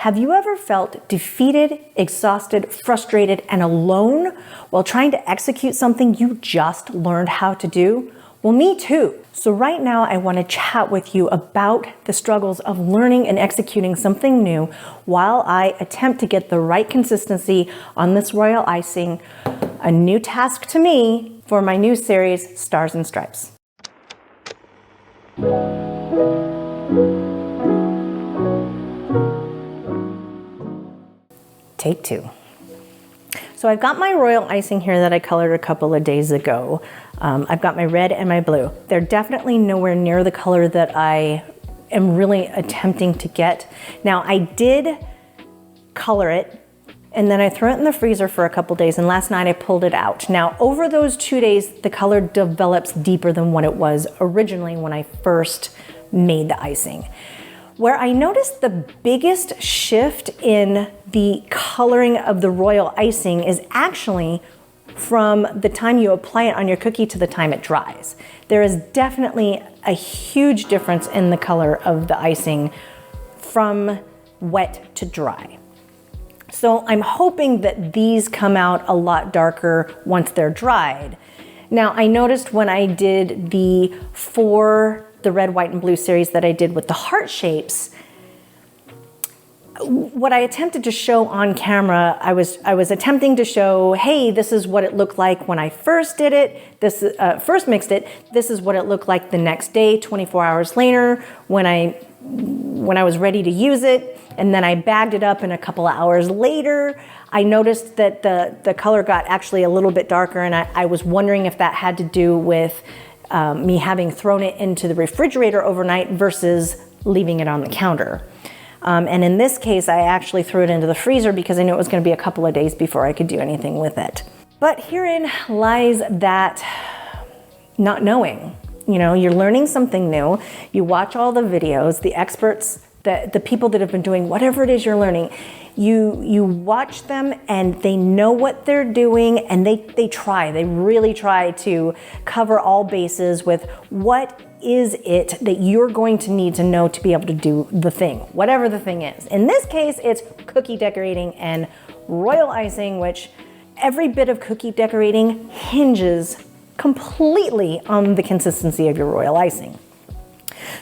Have you ever felt defeated, exhausted, frustrated, and alone while trying to execute something you just learned how to do? Well, me too. So right now I want to chat with you about the struggles of learning and executing something new while I attempt to get the right consistency on this royal icing, a new task to me for my new series, Stars and Stripes. Take two. So I've got my royal icing here that I colored a couple of days ago. I've got my red and my blue. They're definitely nowhere near the color that I am really attempting to get. Now I did color it and then I threw it in the freezer for a couple days, and last night I pulled it out. Now over those 2 days, the color develops deeper than what it was originally when I first made the icing. Where I noticed the biggest shift in the coloring of the royal icing is actually from the time you apply it on your cookie to the time it dries. There is definitely a huge difference in the color of the icing from wet to dry. So I'm hoping that these come out a lot darker once they're dried. Now I noticed when I did the red, white, and blue series that I did with the heart shapes, what I attempted to show on camera, I was attempting to show, hey, this is what it looked like when I first did it, first mixed it, this is what it looked like the next day, 24 hours later, when I was ready to use it, and then I bagged it up, and a couple of hours later, I noticed that the color got actually a little bit darker, and I was wondering if that had to do with me having thrown it into the refrigerator overnight versus leaving it on the counter. And in this case, I actually threw it into the freezer because I knew it was going to be a couple of days before I could do anything with it. But herein lies that not knowing. You know, you're learning something new. You watch all the videos, the experts, the people that have been doing whatever it is you're learning. You watch them and they know what they're doing, and they really try to cover all bases with what is it that you're going to need to know to be able to do the thing, whatever the thing is. In this case, it's cookie decorating and royal icing, which every bit of cookie decorating hinges completely on the consistency of your royal icing.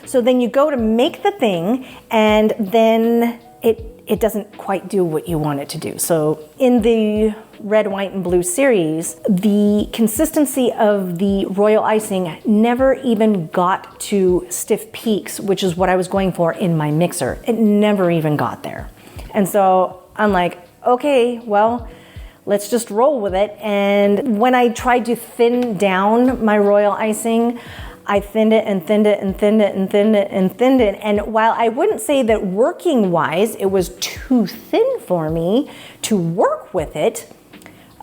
So then you go to make the thing, and then it doesn't quite do what you want it to do. So in the red, white, and blue series, the consistency of the royal icing never even got to stiff peaks, which is what I was going for in my mixer. It never even got there. And so I'm like, okay, well, let's just roll with it. And when I tried to thin down my royal icing, I thinned it and thinned it and thinned it and thinned it and thinned it. And while I wouldn't say that working wise, it was too thin for me to work with it,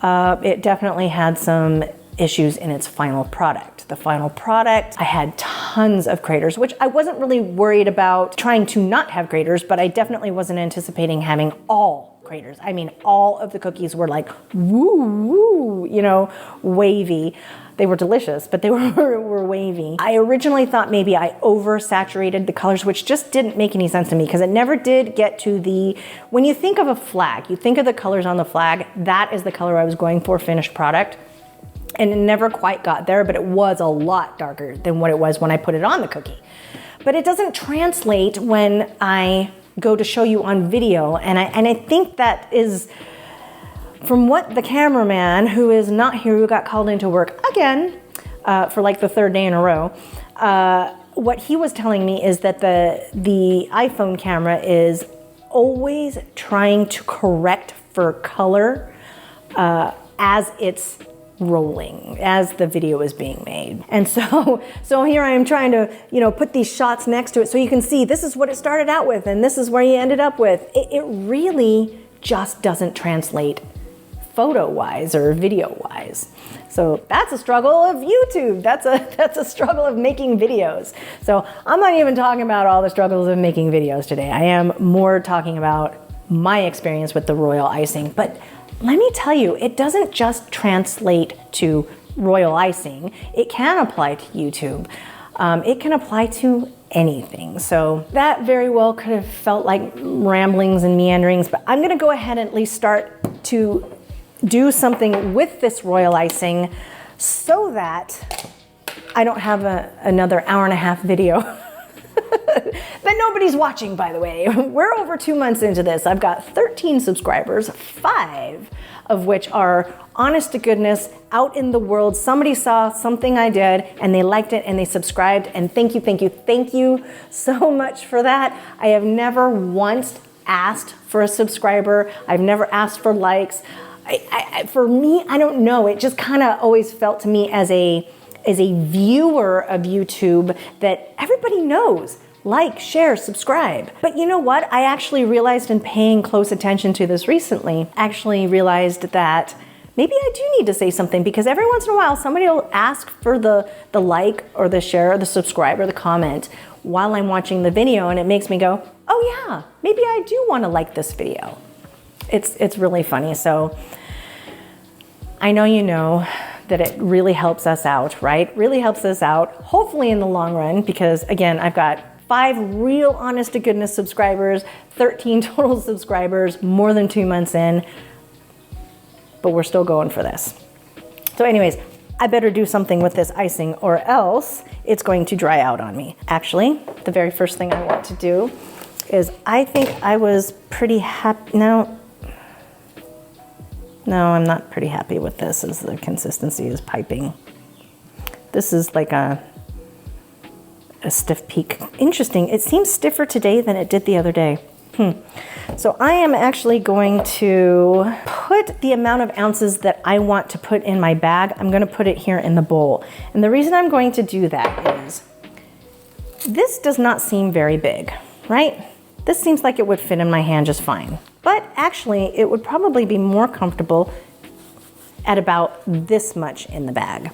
it definitely had some issues in its final product. The final product, I had tons of craters, which I wasn't really worried about trying to not have craters, but I definitely wasn't anticipating having all craters. I mean, all of the cookies were like, woo, woo, you know, wavy. They were delicious, but they were wavy. I originally thought maybe I oversaturated the colors, which just didn't make any sense to me because it never did get to when you think of a flag, you think of the colors on the flag, that is the color I was going for, finished product. And it never quite got there, but it was a lot darker than what it was when I put it on the cookie. But it doesn't translate when I go to show you on video. And I think that is, from what the cameraman, who is not here, who got called into work again for like the third day in a row, what he was telling me is that the iPhone camera is always trying to correct for color as it's rolling, as the video is being made. And so here I am trying to, you know, put these shots next to it so you can see this is what it started out with and this is where you ended up with. It really just doesn't translate photo-wise or video-wise. So that's a struggle of YouTube. That's a struggle of making videos. So I'm not even talking about all the struggles of making videos today. I am more talking about my experience with the royal icing. But let me tell you, it doesn't just translate to royal icing. It can apply to YouTube. It can apply to anything. So that very well could have felt like ramblings and meanderings, but I'm gonna go ahead and at least start to do something with this royal icing so that I don't have another hour-and-a-half video that nobody's watching, by the way. We're over 2 months into this. I've got 13 subscribers, 5 of which are honest to goodness, out in the world. Somebody saw something I did and they liked it and they subscribed, and thank you so much for that. I have never once asked for a subscriber. I've never asked for likes. For me, I don't know. It just kind of always felt to me as a viewer of YouTube that everybody knows. Like, share, subscribe. But you know what? I actually realized in paying close attention to this recently, actually realized that maybe I do need to say something, because every once in a while somebody will ask for the like or the share or the subscribe or the comment while I'm watching the video, and it makes me go, oh yeah, maybe I do want to like this video. It's really funny. So I know you know that it really helps us out, right? Really helps us out, hopefully in the long run, because again, I've got 5 real honest to goodness subscribers, 13 total subscribers, more than 2 months in, but we're still going for this. So anyways, I better do something with this icing or else it's going to dry out on me. Actually, the very first thing I want to do is, I think I was pretty happy. No, I'm not pretty happy with this, as the consistency is piping. This is like a stiff peak. Interesting, it seems stiffer today than it did the other day. So I am actually going to put the amount of ounces that I want to put in my bag. I'm gonna put it here in the bowl. And the reason I'm going to do that is, this does not seem very big, right? This seems like it would fit in my hand just fine. But actually, it would probably be more comfortable at about this much in the bag.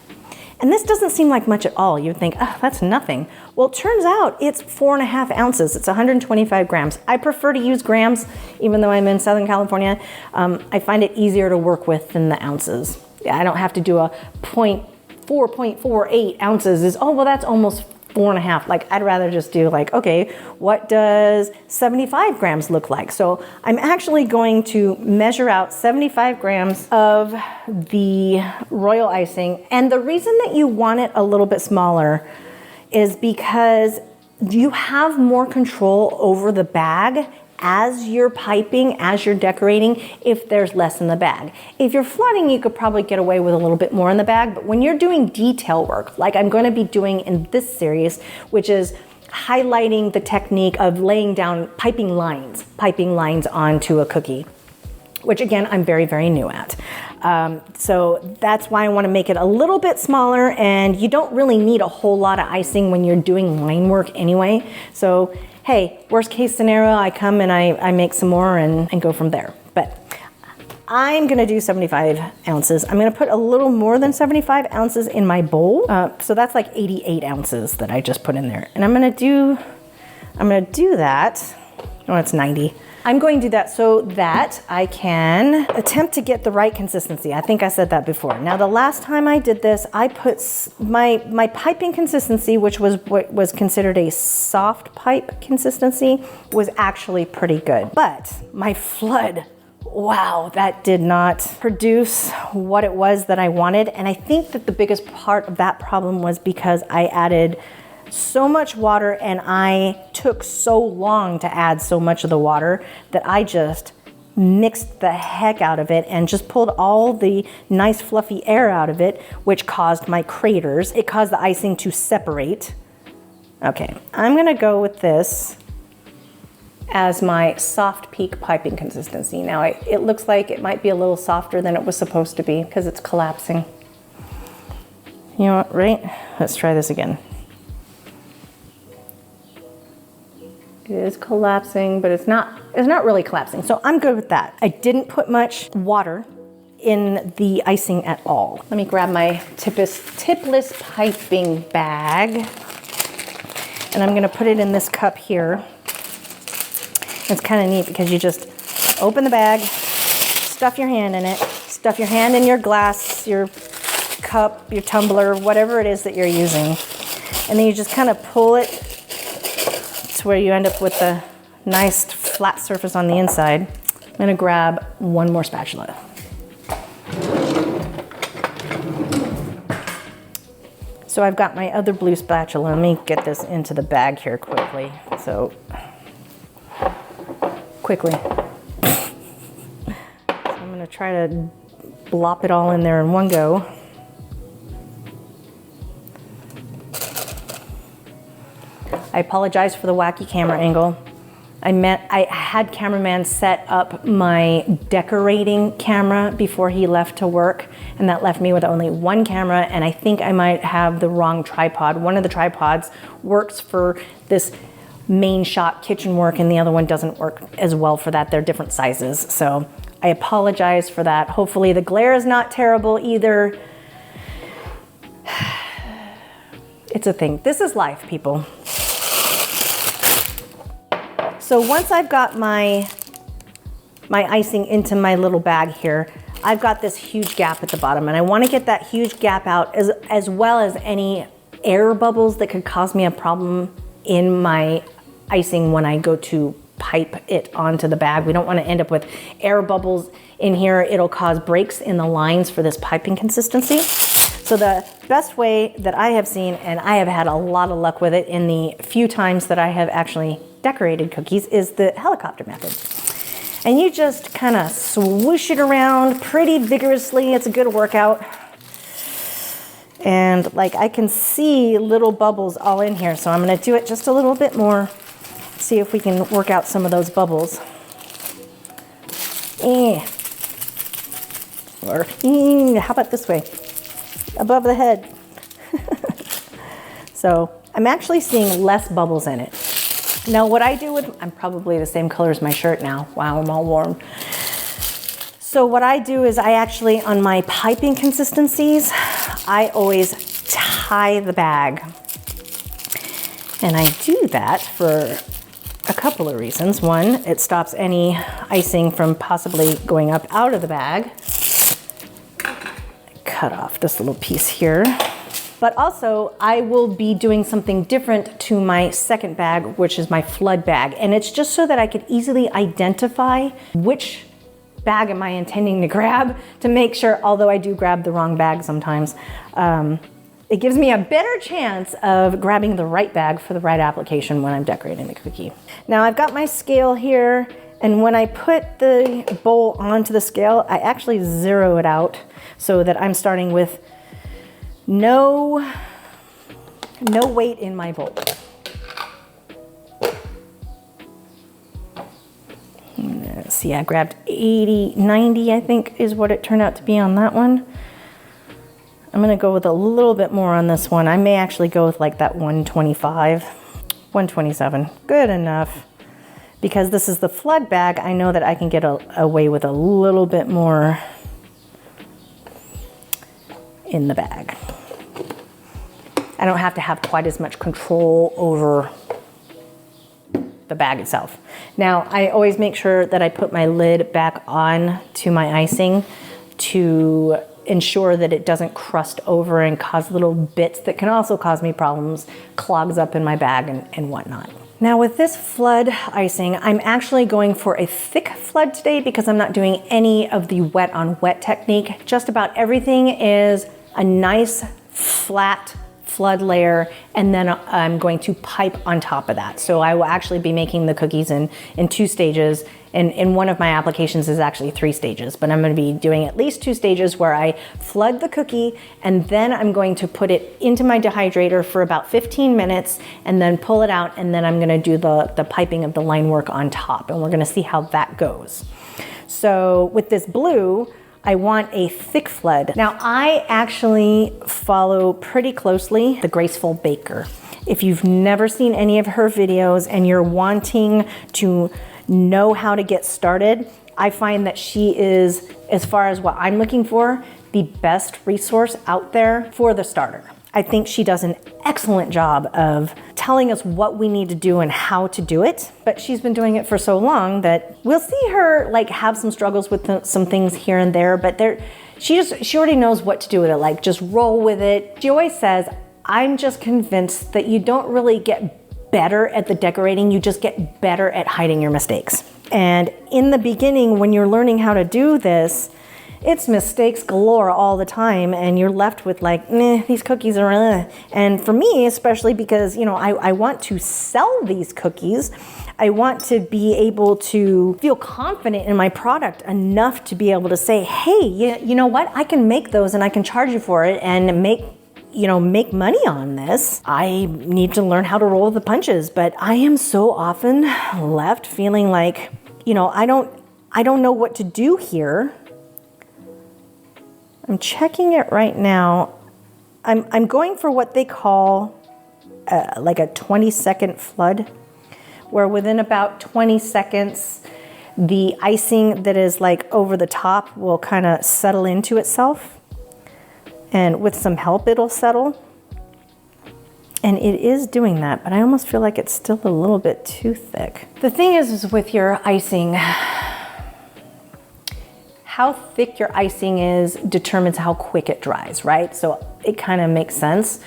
And this doesn't seem like much at all. You'd think, oh, that's nothing. Well, it turns out it's 4.5 ounces. It's 125 grams. I prefer to use grams, even though I'm in Southern California. I find it easier to work with than the ounces. Yeah, I don't have to do a 0.48 ounces. Oh, well, that's almost 4.5. Like, I'd rather just do like, okay, what does 75 grams look like? So I'm actually going to measure out 75 grams of the royal icing. And the reason that you want it a little bit smaller is because you have more control over the bag as you're piping, as you're decorating, if there's less in the bag. If you're flooding, you could probably get away with a little bit more in the bag, but when you're doing detail work, like I'm gonna be doing in this series, which is highlighting the technique of laying down piping lines onto a cookie, which again, I'm very, very new at. So that's why I wanna make it a little bit smaller, and you don't really need a whole lot of icing when you're doing line work anyway. So hey, worst case scenario, I come and I make some more and go from there. But I'm gonna do 75 ounces. I'm gonna put a little more than 75 ounces in my bowl. So that's like 88 ounces that I just put in there. And I'm gonna do that, oh, it's 90. I'm going to do that so that I can attempt to get the right consistency. I think I said that before. Now, the last time I did this, I put my piping consistency, which was what was considered a soft pipe consistency, was actually pretty good. But my flood, wow, that did not produce what it was that I wanted. And I think that the biggest part of that problem was because I added so much water, and I took so long to add so much of the water that I just mixed the heck out of it and just pulled all the nice fluffy air out of it, which caused my craters. It caused the icing to separate. Okay, I'm gonna go with this as my soft peak piping consistency. Now, it looks like it might be a little softer than it was supposed to be because it's collapsing. You know what, right? Let's try this again. It is collapsing, but it's not really collapsing. So I'm good with that. I didn't put much water in the icing at all. Let me grab my tipless piping bag, and I'm gonna put it in this cup here. It's kind of neat because you just open the bag, stuff your hand in it, stuff your hand in your glass, your cup, your tumbler, whatever it is that you're using. And then you just kind of pull it to where you end up with a nice flat surface on the inside. I'm gonna grab one more spatula. So I've got my other blue spatula. Let me get this into the bag here quickly. So, quickly. So I'm gonna try to blop it all in there in one go. I apologize for the wacky camera angle. I had cameraman set up my decorating camera before he left to work, and that left me with only one camera, and I think I might have the wrong tripod. One of the tripods works for this main shot kitchen work, and the other one doesn't work as well for that. They're different sizes, so I apologize for that. Hopefully the glare is not terrible either. It's a thing. This is life, people. So once I've got my icing into my little bag here, I've got this huge gap at the bottom, and I want to get that huge gap out as well as any air bubbles that could cause me a problem in my icing when I go to pipe it onto the bag. We don't want to end up with air bubbles in here. It'll cause breaks in the lines for this piping consistency. So the best way that I have seen, and I have had a lot of luck with it in the few times that I have actually decorated cookies, is the helicopter method. And you just kind of swoosh it around pretty vigorously. It's a good workout. And like I can see little bubbles all in here, so I'm gonna do it just a little bit more. See if we can work out some of those bubbles. Or how about this way? Above the head. So I'm actually seeing less bubbles in it. Now what I do with, I'm probably the same color as my shirt now. Wow, I'm all warm. So what I do is I actually, on my piping consistencies, I always tie the bag. And I do that for a couple of reasons. One, it stops any icing from possibly going up out of the bag. Cut off this little piece here. But also, I will be doing something different to my second bag, which is my flood bag. And it's just so that I can easily identify which bag am I intending to grab to make sure, although I do grab the wrong bag sometimes, it gives me a better chance of grabbing the right bag for the right application when I'm decorating the cookie. Now I've got my scale here, and when I put the bowl onto the scale, I actually zero it out so that I'm starting with no weight in my bowl. Let's see, I grabbed 80, 90, I think is what it turned out to be on that one. I'm gonna go with a little bit more on this one. I may actually go with like that 125, 127, good enough. Because this is the flood bag, I know that I can get away with a little bit more in the bag. I don't have to have quite as much control over the bag itself. Now, I always make sure that I put my lid back on to my icing to ensure that it doesn't crust over and cause little bits that can also cause me problems, clogs up in my bag and whatnot. Now with this flood icing, I'm actually going for a thick flood today because I'm not doing any of the wet on wet technique. Just about everything is a nice flat flood layer, and then I'm going to pipe on top of that. So I will actually be making the cookies in 2 stages. And in one of my applications is actually 3 stages, but I'm gonna be doing at least 2 stages where I flood the cookie, and then I'm going to put it into my dehydrator for about 15 minutes and then pull it out, and then I'm gonna do the piping of the line work on top, and we're gonna see how that goes. So with this blue, I want a thick flood. Now I actually follow pretty closely the Graceful Baker. If you've never seen any of her videos and you're wanting to know how to get started, I find that she is, as far as what I'm looking for, the best resource out there for the starter. I think she does an excellent job of telling us what we need to do and how to do it, but she's been doing it for so long that we'll see her like have some struggles with some things here and there, but she already knows what to do with it, like just roll with it. She always says, I'm just convinced that you don't really get better at the decorating, you just get better at hiding your mistakes. And in the beginning, when you're learning how to do this, it's mistakes galore all the time, and you're left with like, meh, these cookies are, and for me, especially because, you know, I want to sell these cookies. I want to be able to feel confident in my product enough to be able to say, hey, you know what? I can make those and I can charge you for it and make money on this. I need to learn how to roll the punches, but I am so often left feeling like, you know, I don't know what to do here. I'm checking it right now. I'm going for what they call like a 20-second flood, where within about 20 seconds, the icing that is like over the top will kind of settle into itself. And with some help, it'll settle. And it is doing that, but I almost feel like it's still a little bit too thick. The thing is with your icing, how thick your icing is determines how quick it dries, right? So it kind of makes sense.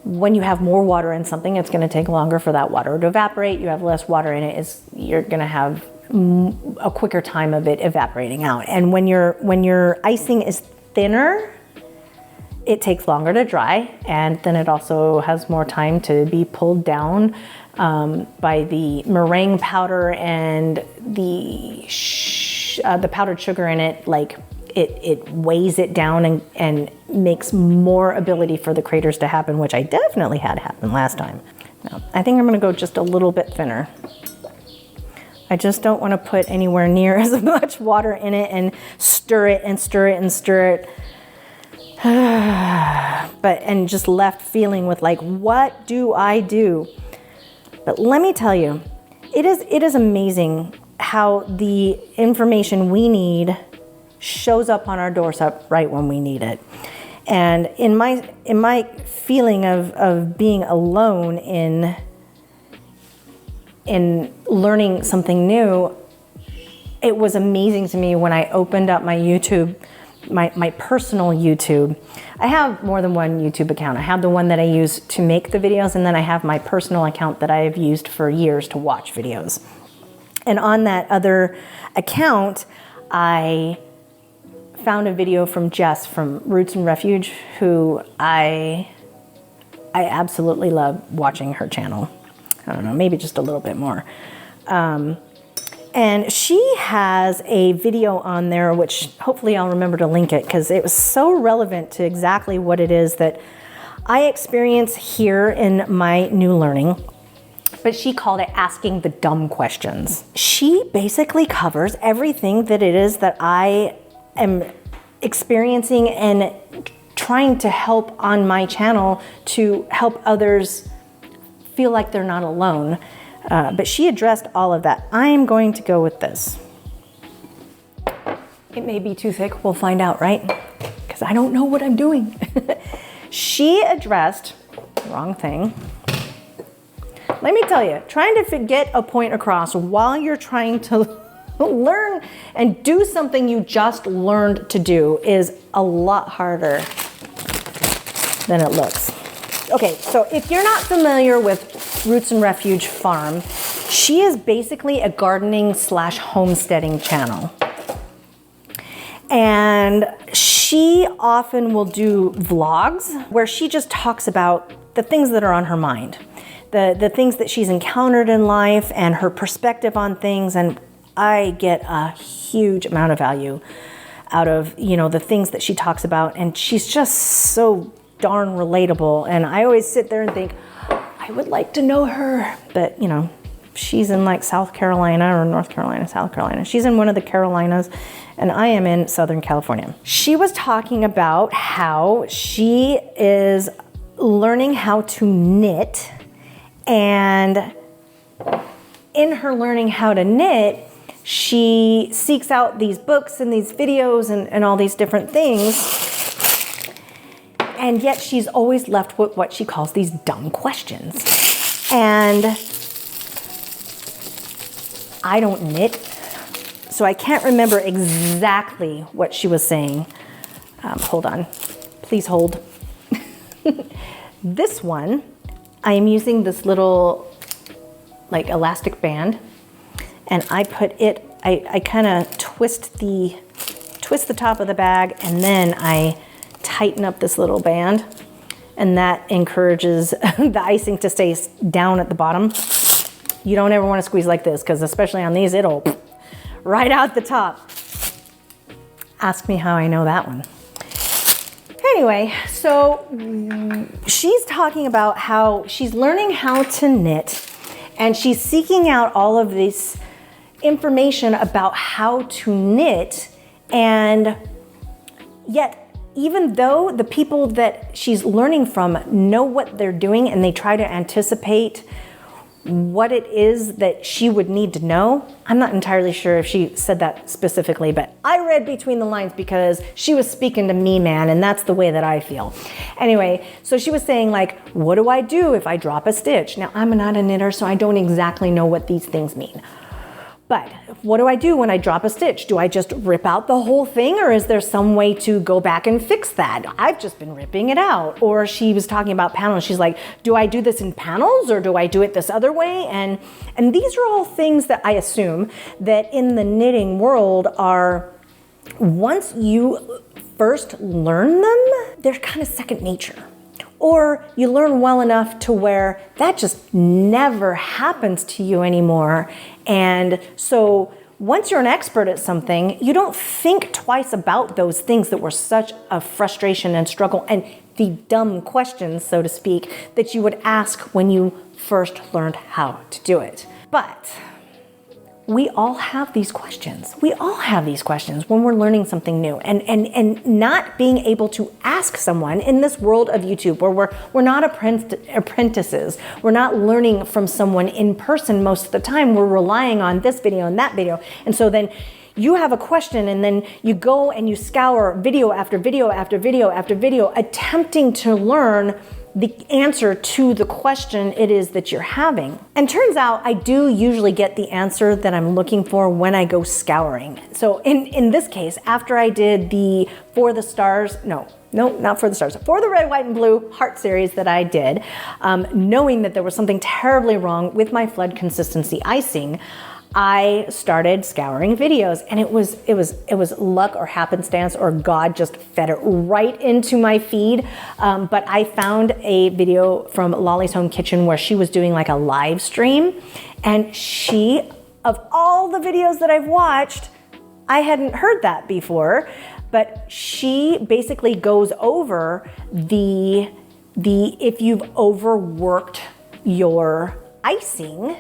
When you have more water in something, it's going to take longer for that water to evaporate. You have less water in it, you're going to have a quicker time of it evaporating out. And when your icing is thinner, it takes longer to dry, and then it also has more time to be pulled down by the meringue powder and the powdered sugar in it. Like it weighs it down and makes more ability for the craters to happen, which I definitely had happen last time. Now, I think I'm gonna go just a little bit thinner. I just don't want to put anywhere near as much water in it and stir it and stir it and stir it. And just left feeling with like, what do I do? But let me tell you, it is amazing how the information we need shows up on our doorstep right when we need it. And in my feeling of being alone in learning something new, it was amazing to me when I opened up my YouTube, my personal YouTube. I have more than one YouTube account. I have the one that I use to make the videos, and then I have my personal account that I have used for years to watch videos. And on that other account, I found a video from Jess from Roots Refuge, who I absolutely love watching her channel. I don't know, maybe just a little bit more. And she has a video on there, which hopefully I'll remember to link it, because it was so relevant to exactly what it is that I experience here in my new learning. But she called it asking the dumb questions. She basically covers everything that it is that I am experiencing and trying to help on my channel to help others feel like they're not alone. But she addressed all of that. I am going to go with this. It may be too thick, we'll find out, right? Because I don't know what I'm doing. She addressed, wrong thing. Let me tell you, trying to get a point across while you're trying to learn and do something you just learned to do is a lot harder than it looks. Okay, so if you're not familiar with Roots and Refuge Farm, she is basically a gardening / homesteading channel. And she often will do vlogs where she just talks about the things that are on her mind, the things that she's encountered in life and her perspective on things. And I get a huge amount of value out of, the things that she talks about. And she's just so darn relatable. And I always sit there and think, I would like to know her. But, she's in like South Carolina or North Carolina, South Carolina. She's in one of the Carolinas, and I am in Southern California. She was talking about how she is learning how to knit, and in her learning how to knit, she seeks out these books and these videos and all these different things. And yet she's always left with what she calls these dumb questions. And I don't knit, so I can't remember exactly what she was saying. Hold on, please hold. This one I am using this little like elastic band, and I put it, I kind of twist the top of the bag, and then I tighten up this little band, and that encourages the icing to stay down at the bottom. You don't ever want to squeeze like this, because especially on these, it'll right out the top. Ask me how I know that one. Anyway, so she's talking about how she's learning how to knit, and she's seeking out all of this information about how to knit, and yet even though the people that she's learning from know what they're doing and they try to anticipate what it is that she would need to know. I'm not entirely sure if she said that specifically, but I read between the lines because she was speaking to me, man, and that's the way that I feel. Anyway, so she was saying like, what do I do if I drop a stitch? Now, I'm not a knitter, so I don't exactly know what these things mean. But what do I do when I drop a stitch? Do I just rip out the whole thing, or is there some way to go back and fix that? I've just been ripping it out. Or she was talking about panels. She's like, do I do this in panels, or do I do it this other way? And these are all things that I assume that in the knitting world are, once you first learn them, they're kind of second nature. Or you learn well enough to where that just never happens to you anymore. And so once you're an expert at something, you don't think twice about those things that were such a frustration and struggle and the dumb questions, so to speak, that you would ask when you first learned how to do it. But we all have these questions. We all have these questions when we're learning something new, and not being able to ask someone in this world of YouTube where we're not apprentices. We're not learning from someone in person most of the time. We're relying on this video and that video. And so then you have a question, and then you go and you scour video after video after video after video, attempting to learn the answer to the question it is that you're having. And turns out I do usually get the answer that I'm looking for when I go scouring. So in this case, after I did the For the Red, White, and Blue Heart series that I did, knowing that there was something terribly wrong with my flood consistency icing, I started scouring videos, and it was luck or happenstance, or God just fed it right into my feed. But I found a video from Lolly's Home Kitchen where she was doing like a live stream, and she, of all the videos that I've watched, I hadn't heard that before, but she basically goes over the if you've overworked your icing,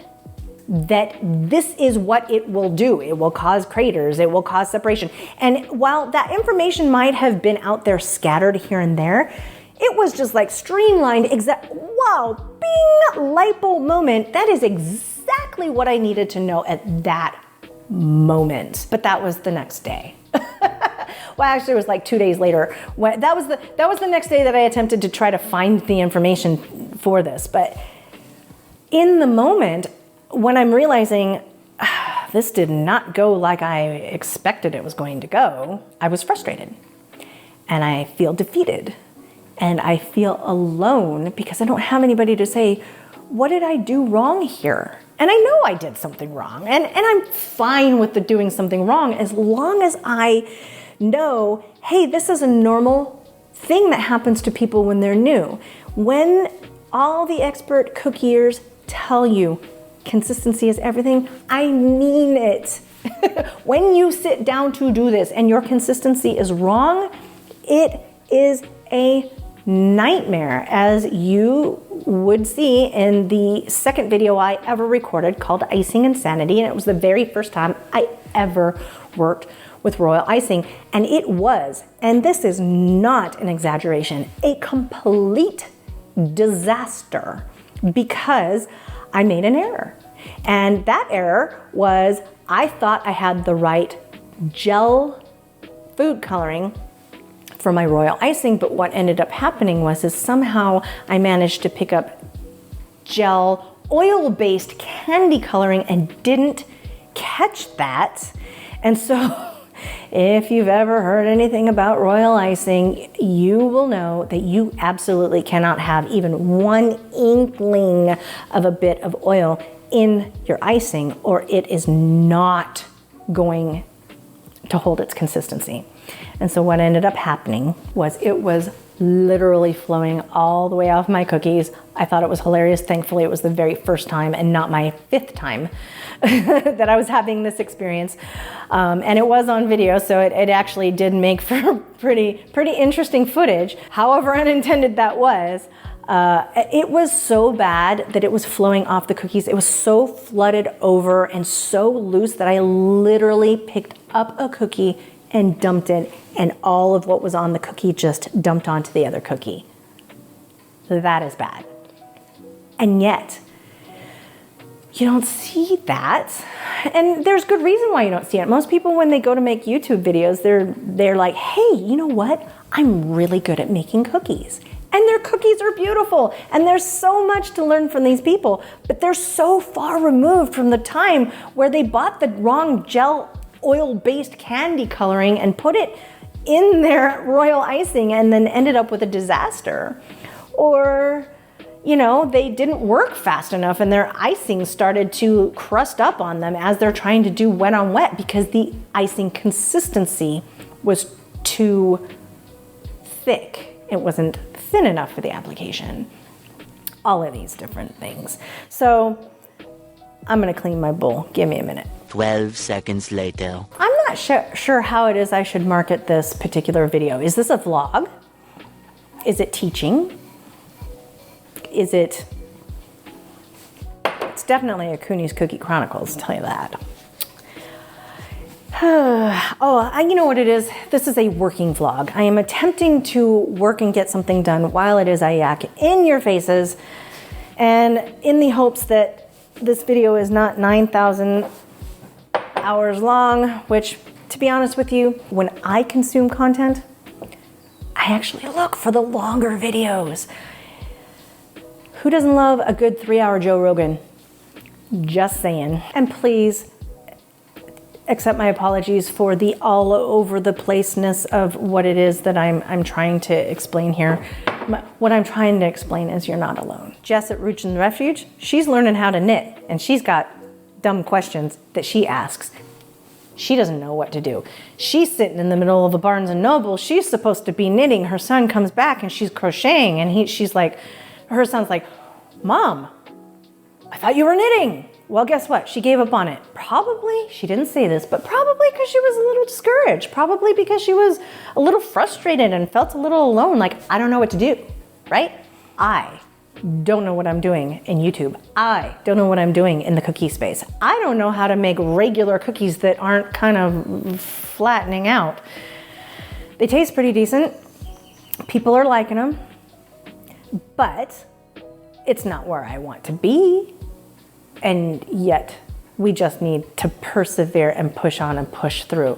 that this is what it will do. It will cause craters, it will cause separation. And while that information might have been out there scattered here and there, it was just like streamlined, wow, bing, light bulb moment. That is exactly what I needed to know at that moment. But that was the next day. Well, actually it was like 2 days later. That was the next day that I attempted to try to find the information for this. But in the moment, when I'm realizing this did not go like I expected it was going to go, I was frustrated, and I feel defeated, and I feel alone because I don't have anybody to say, what did I do wrong here? And I know I did something wrong, and I'm fine with the doing something wrong as long as I know, hey, this is a normal thing that happens to people when they're new. When all the expert cookiers tell you consistency is everything, I mean it. When you sit down to do this and your consistency is wrong, it is a nightmare, as you would see in the second video I ever recorded called Icing Insanity, and it was the very first time I ever worked with royal icing, and it was, and this is not an exaggeration, a complete disaster because I made an error. And that error was, I thought I had the right gel food coloring for my royal icing, but what ended up happening was somehow I managed to pick up gel oil-based candy coloring and didn't catch that. And so If you've ever heard anything about royal icing, you will know that you absolutely cannot have even one inkling of a bit of oil in your icing, or it is not going to hold its consistency. And so what ended up happening was it was literally flowing all the way off my cookies. I thought it was hilarious. Thankfully, it was the very first time and not my 5th time that I was having this experience. And it was on video, so it actually did make for pretty interesting footage. However unintended that was, it was so bad that it was flowing off the cookies. It was so flooded over and so loose that I literally picked up a cookie and dumped it, and all of what was on the cookie just dumped onto the other cookie. So that is bad. And yet, you don't see that. And there's good reason why you don't see it. Most people, when they go to make YouTube videos, they're like, hey, you know what? I'm really good at making cookies. And their cookies are beautiful. And there's so much to learn from these people, but they're so far removed from the time where they bought the wrong gel oil-based candy coloring and put it in their royal icing and then ended up with a disaster. Or, you know, they didn't work fast enough and their icing started to crust up on them as they're trying to do wet on wet because the icing consistency was too thick. It wasn't thin enough for the application. All of these different things. So I'm gonna clean my bowl. Give me a minute. 12 seconds later. I'm not sure how it is I should market this particular video. Is this a vlog? Is it teaching? Is it... It's definitely a Kuny's Cookie Chronicles, I'll tell you that. You know what it is? This is a working vlog. I am attempting to work and get something done while it is I yak in your faces, and in the hopes that this video is not 9,000 hours long, which, to be honest with you, when I consume content, I actually look for the longer videos. Who doesn't love a good 3-hour Joe Rogan? Just saying. And please accept my apologies for the all over the placeness of what it is that I'm trying to explain here. What I'm trying to explain is you're not alone. Jess at Roots Refuge, she's learning how to knit, and she's got dumb questions that she asks. She doesn't know what to do. She's sitting in the middle of a Barnes & Noble. She's supposed to be knitting. Her son comes back and she's crocheting, and she's like, her son's like, Mom, I thought you were knitting. Well, guess what? She gave up on it. Probably, she didn't say this, but probably because she was a little discouraged. Probably because she was a little frustrated and felt a little alone, like, I don't know what to do, right? I don't know what I'm doing in YouTube. I don't know what I'm doing in the cookie space. I don't know how to make regular cookies that aren't kind of flattening out. They taste pretty decent. People are liking them, but it's not where I want to be. And yet we just need to persevere and push on and push through.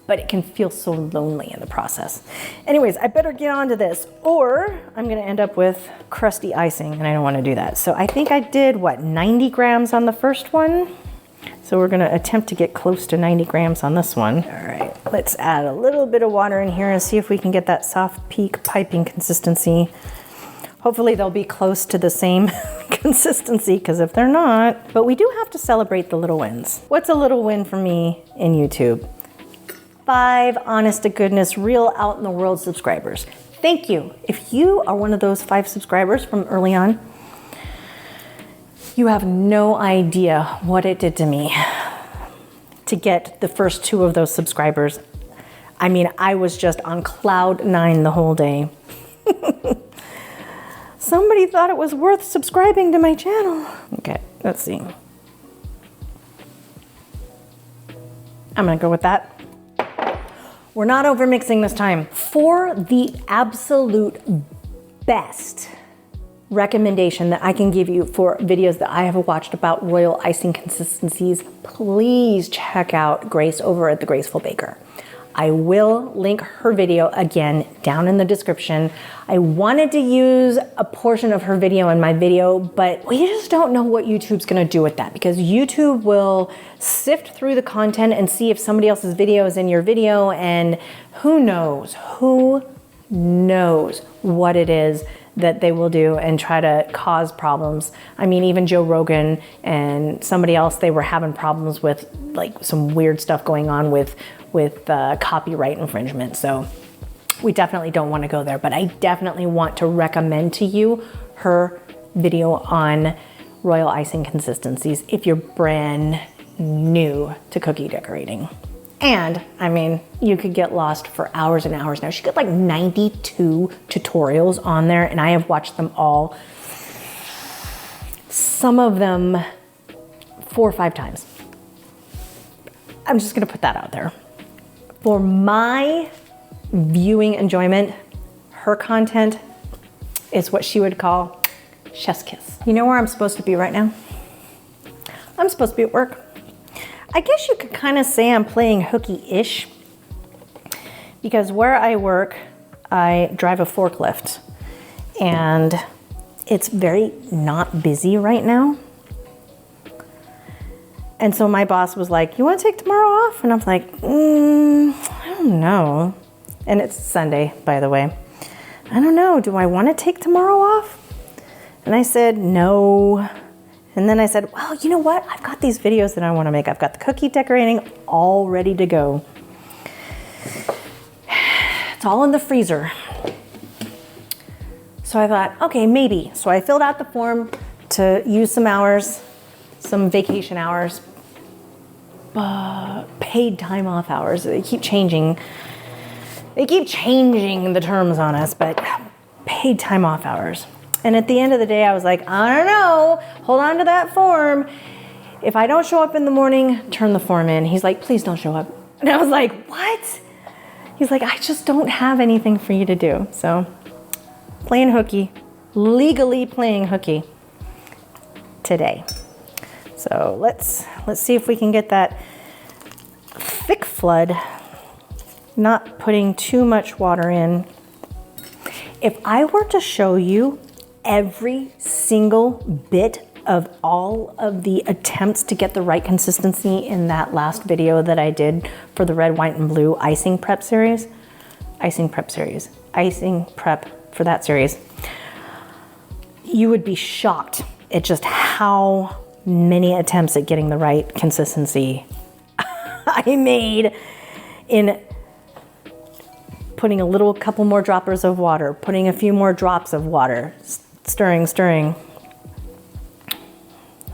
But it can feel so lonely in the process. Anyways, I better get on to this, or I'm gonna end up with crusty icing, and I don't wanna do that. So I think I did, 90 grams on the first one? So we're gonna attempt to get close to 90 grams on this one. All right, let's add a little bit of water in here and see if we can get that soft peak piping consistency. Hopefully they'll be close to the same consistency, because if they're not, but we do have to celebrate the little wins. What's a little win for me in YouTube? 5 honest to goodness, real out in the world subscribers. Thank you. If you are one of those 5 subscribers from early on, you have no idea what it did to me to get the first 2 of those subscribers. I mean, I was just on cloud 9 the whole day. Somebody thought it was worth subscribing to my channel. Okay, let's see. I'm gonna go with that. We're not over mixing this time. For the absolute best recommendation that I can give you for videos that I have watched about royal icing consistencies, please check out Grace over at The Graceful Baker. I will link her video again down in the description. I wanted to use a portion of her video in my video, but we just don't know what YouTube's gonna do with that, because YouTube will sift through the content and see if somebody else's video is in your video, and who knows what it is that they will do and try to cause problems. I mean, even Joe Rogan and somebody else, they were having problems with like some weird stuff going on with copyright infringement. So we definitely don't want to go there, but I definitely want to recommend to you her video on royal icing consistencies if you're brand new to cookie decorating. And I mean, you could get lost for hours and hours now. She got like 92 tutorials on there, and I have watched them all. Some of them 4 or 5 times. I'm just gonna put that out there. For my viewing enjoyment, her content is what she would call chef's kiss. You know where I'm supposed to be right now? I'm supposed to be at work. I guess you could kind of say I'm playing hooky-ish, because where I work, I drive a forklift, and it's very not busy right now. And so my boss was like, you want to take tomorrow off? And I'm like, I don't know. And it's Sunday, by the way. I don't know, do I want to take tomorrow off? And I said, no. And then I said, well, you know what? I've got these videos that I want to make. I've got the cookie decorating all ready to go. It's all in the freezer. So I thought, okay, maybe. So I filled out the form to use some hours, some vacation hours, paid time off hours. They keep changing the terms on us, but paid time off hours. And at the end of the day, I was like, I don't know, hold on to that form. If I don't show up in the morning, turn the form in. He's like, please don't show up. And I was like, what? He's like, I just don't have anything for you to do. So playing hooky, legally playing hooky today. So let's see if we can get that thick flood, not putting too much water in. If I were to show you every single bit of all of the attempts to get the right consistency in that last video that I did for the red, white, and blue icing prep for that series, you would be shocked at just how many attempts at getting the right consistency I made in putting a couple more droppers of water, putting a few more drops of water, stirring.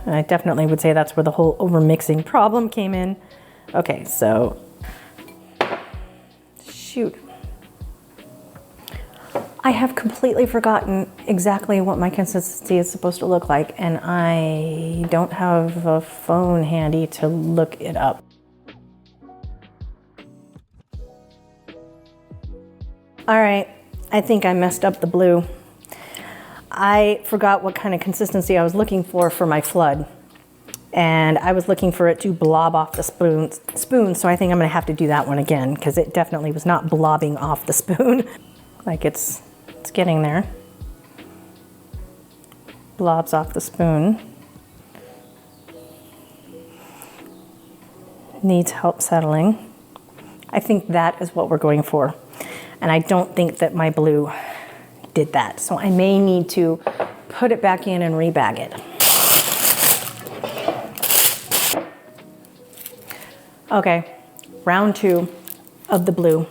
And I definitely would say that's where the whole overmixing problem came in. Okay, so, shoot. I have completely forgotten exactly what my consistency is supposed to look like, and I don't have a phone handy to look it up. All right, I think I messed up the blue. I forgot what kind of consistency I was looking for my flood. And I was looking for it to blob off the spoon, so I think I'm gonna have to do that one again, because it definitely was not blobbing off the spoon. Like it's getting there. Blobs off the spoon. Needs help settling. I think that is what we're going for. And I don't think that my blue did that. So I may need to put it back in and rebag it. Okay, round 2 of the blue.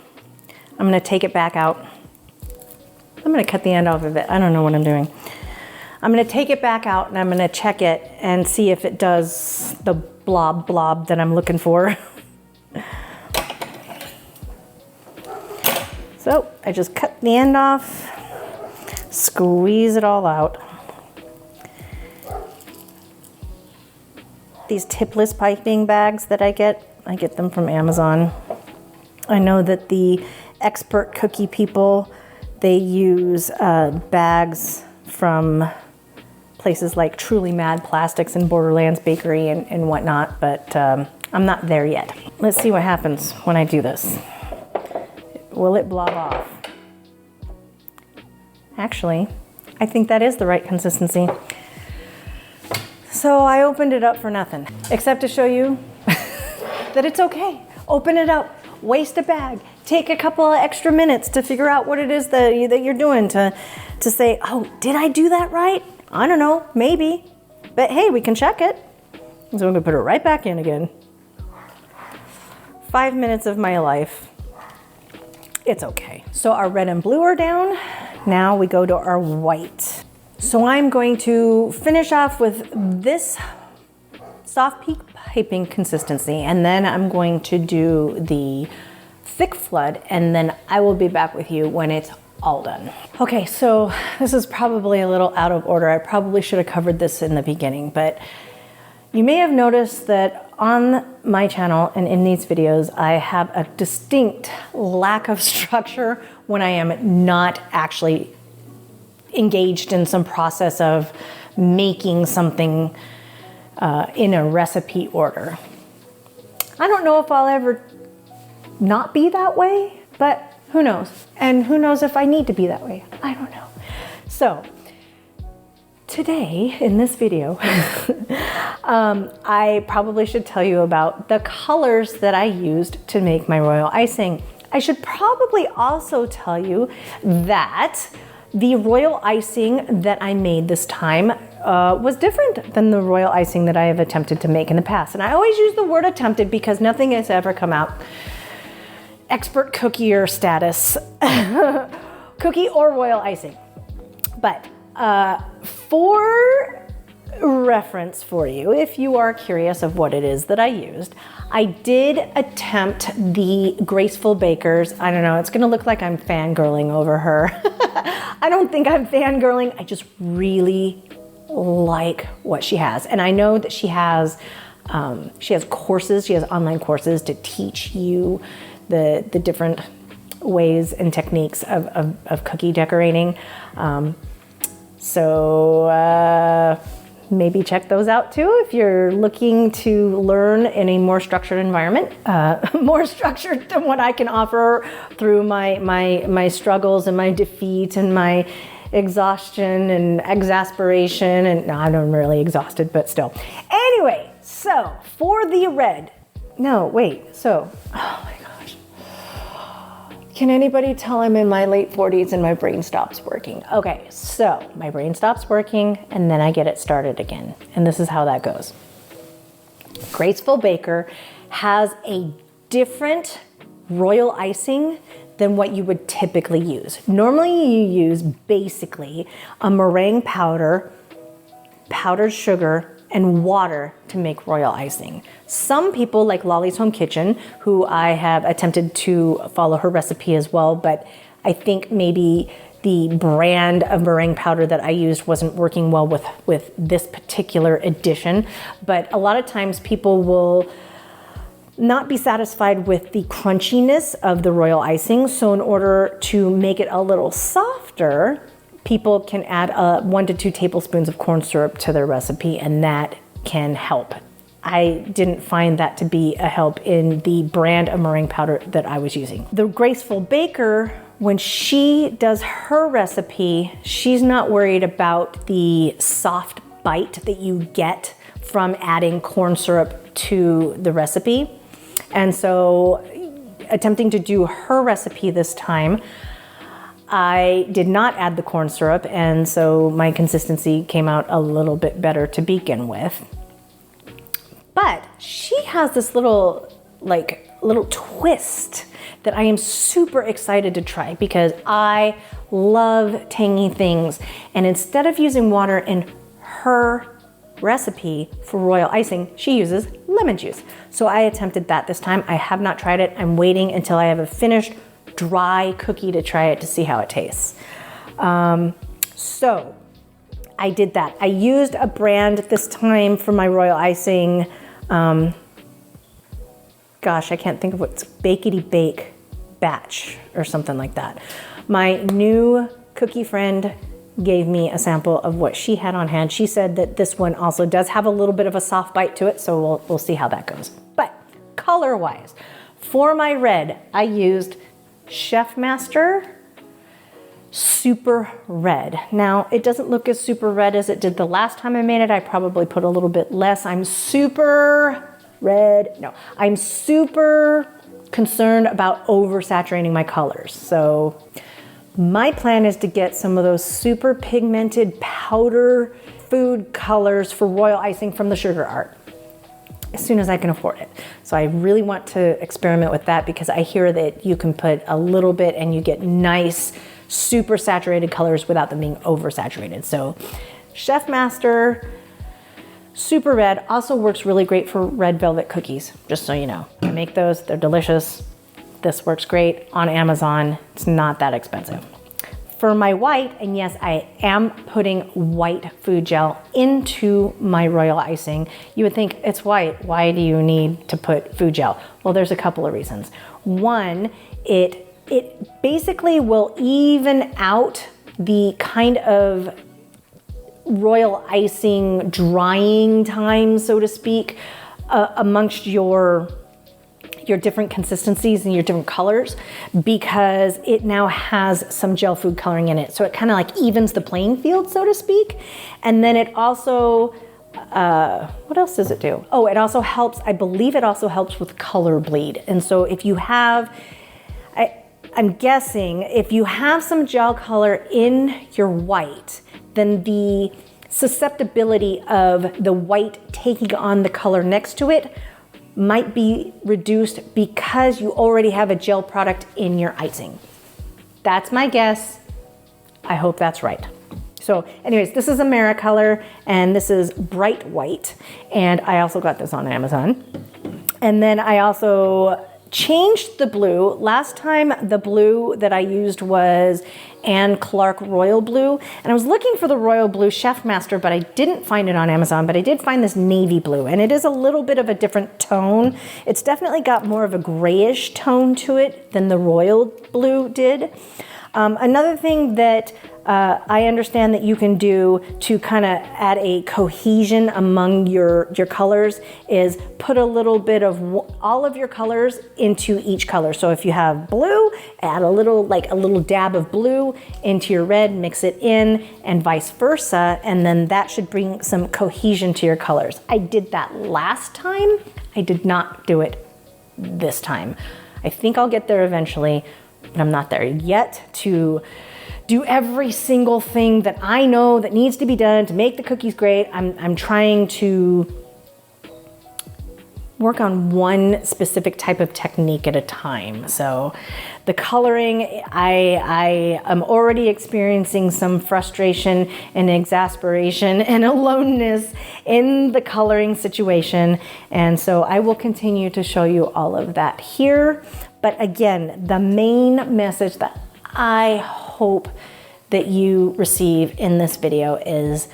I'm gonna take it back out. I'm gonna cut the end off of it. I don't know what I'm doing. I'm gonna take it back out and I'm gonna check it and see if it does the blob that I'm looking for. So I just cut the end off, squeeze it all out. These tipless piping bags that I get them from Amazon. I know that the expert cookie people, they use bags from places like Truly Mad Plastics and Borderlands Bakery and whatnot, but I'm not there yet. Let's see what happens when I do this. will it blob off? Actually, I think that is the right consistency. So I opened it up for nothing, except to show you that it's okay. Open it up, waste a bag, take a couple of extra minutes to figure out what it is that you're doing to say, oh, did I do that right? I don't know, maybe. But hey, we can check it. So I'm gonna put it right back in again. 5 minutes of my life. It's okay. So our red and blue are down. Now we go to our white. So I'm going to finish off with this soft peak piping consistency, and then I'm going to do the thick flood, and then I will be back with you when it's all done. Okay, so this is probably a little out of order. I probably should have covered this in the beginning, but you may have noticed that on my channel and in these videos, I have a distinct lack of structure when I am not actually engaged in some process of making something in a recipe order. I don't know if I'll ever not be that way, but who knows? And who knows if I need to be that way? I don't know. So today in this video, I probably should tell you about the colors that I used to make my royal icing. I should probably also tell you that the royal icing that I made this time was different than the royal icing that I have attempted to make in the past. And I always use the word attempted because nothing has ever come out expert cookier status, cookie or royal icing. But for reference for you, if you are curious of what it is that I used, I did attempt the Graceful Bakers. I don't know, it's gonna look like I'm fangirling over her. I don't think I'm fangirling, I just really like what she has. And I know that she has courses, she has online courses to teach you the different ways and techniques of cookie decorating. So maybe check those out too if you're looking to learn in a more structured environment, more structured than what I can offer through my struggles and my defeat and my exhaustion and exasperation. And no, I'm really exhausted, but still. Anyway, so for the red, oh my gosh. Can anybody tell I'm in my late 40s and my brain stops working? Okay, so my brain stops working and then I get it started again. And this is how that goes. Graceful Baker has a different royal icing than what you would typically use. Normally you use basically a meringue powder, powdered sugar, and water to make royal icing. Some people like Lolly's Home Kitchen, who I have attempted to follow her recipe as well, but I think maybe the brand of meringue powder that I used wasn't working well with this particular edition. But a lot of times people will not be satisfied with the crunchiness of the royal icing. So in order to make it a little softer, people can add 1 to 2 tablespoons of corn syrup to their recipe, and that can help. I didn't find that to be a help in the brand of meringue powder that I was using. The Graceful Baker, when she does her recipe, she's not worried about the soft bite that you get from adding corn syrup to the recipe. And so attempting to do her recipe this time, I did not add the corn syrup, and so my consistency came out a little bit better to begin with. But she has this little twist that I am super excited to try because I love tangy things. And instead of using water in her recipe for royal icing, she uses lemon juice. So I attempted that this time. I have not tried it. I'm waiting until I have a finished dry cookie to try it to see how it tastes. So I did that. I used a brand this time for my royal icing. Gosh, I can't think of what's Bakety Bake Batch or something like that. My new cookie friend gave me a sample of what she had on hand. She said that this one also does have a little bit of a soft bite to it, so we'll see how that goes. But color-wise, for my red, I used Chef Master Super Red. Now, it doesn't look as super red as it did the last time I made it. I probably put a little bit less. I'm super concerned about oversaturating my colors. So my plan is to get some of those super pigmented powder food colors for royal icing from the Sugar Art as soon as I can afford it. So I really want to experiment with that because I hear that you can put a little bit and you get nice, super saturated colors without them being oversaturated. So Chef Master Super Red also works really great for red velvet cookies, just so you know. I make those, they're delicious. This works great on Amazon. It's not that expensive. For my white, and yes, I am putting white food gel into my royal icing. You would think it's white. Why do you need to put food gel? Well, there's a couple of reasons. One, it basically will even out the kind of royal icing drying time, so to speak, amongst your different consistencies and your different colors, because it now has some gel food coloring in it. So it kind of like evens the playing field, so to speak. And then it also, what else does it do? Oh, it also helps, I believe it also helps with color bleed. And so if you have, I'm guessing if you have some gel color in your white, then the susceptibility of the white taking on the color next to it might be reduced because you already have a gel product in your icing. That's my guess. I hope that's right. So anyways, this is Americolor and this is bright white. And I also got this on Amazon. And then I also changed the blue. Last time the blue that I used was Anne Clark Royal Blue. And I was looking for the Royal Blue Chef Master, but I didn't find it on Amazon, but I did find this navy blue. And it is a little bit of a different tone. It's definitely got more of a grayish tone to it than the Royal Blue did. Another thing that I understand that you can do to kind of add a cohesion among your colors is put a little bit of all of your colors into each color. So if you have blue, add a little dab of blue into your red, mix it in, and vice versa, and then that should bring some cohesion to your colors. I did that last time. I did not do it this time. I think I'll get there eventually, but I'm not there yet to do every single thing that I know that needs to be done to make the cookies great. I'm trying to work on one specific type of technique at a time. So the coloring, I am already experiencing some frustration and exasperation and aloneness in the coloring situation. And so I will continue to show you all of that here. But again, the main message that I hope that you receive in this video is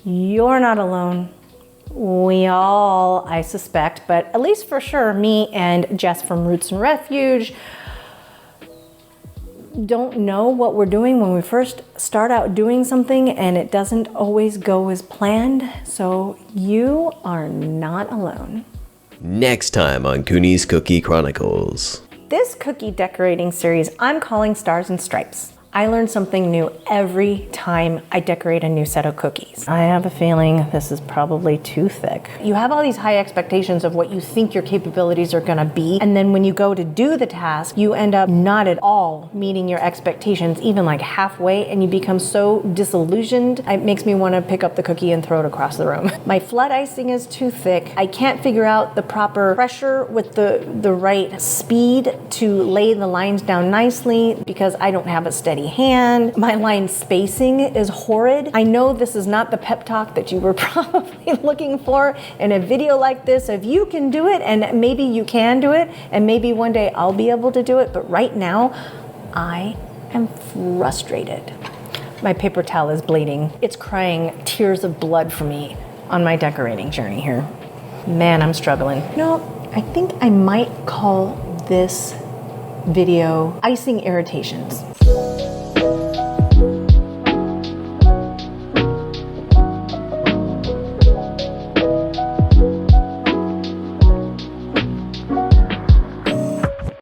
you're not alone. We all, I suspect, but at least for sure, me and Jess from Roots Refuge don't know what we're doing when we first start out doing something and it doesn't always go as planned. So you are not alone. Next time on Kuny's Cookie Chronicles. This cookie decorating series I'm calling Stars and Stripes. I learn something new every time I decorate a new set of cookies. I have a feeling this is probably too thick. You have all these high expectations of what you think your capabilities are gonna be, and then when you go to do the task, you end up not at all meeting your expectations, even like halfway, and you become so disillusioned, it makes me wanna pick up the cookie and throw it across the room. My flood icing is too thick. I can't figure out the proper pressure with the right speed to lay the lines down nicely because I don't have a steady hand. My line spacing is horrid. I know this is not the pep talk that you were probably looking for in a video like this. If you can do it, and maybe you can do it, and maybe one day I'll be able to do it, but right now I am frustrated. My paper towel is bleeding. It's crying tears of blood for me on my decorating journey here. Man, I'm struggling. No, I think I might call this video Icing Irritations.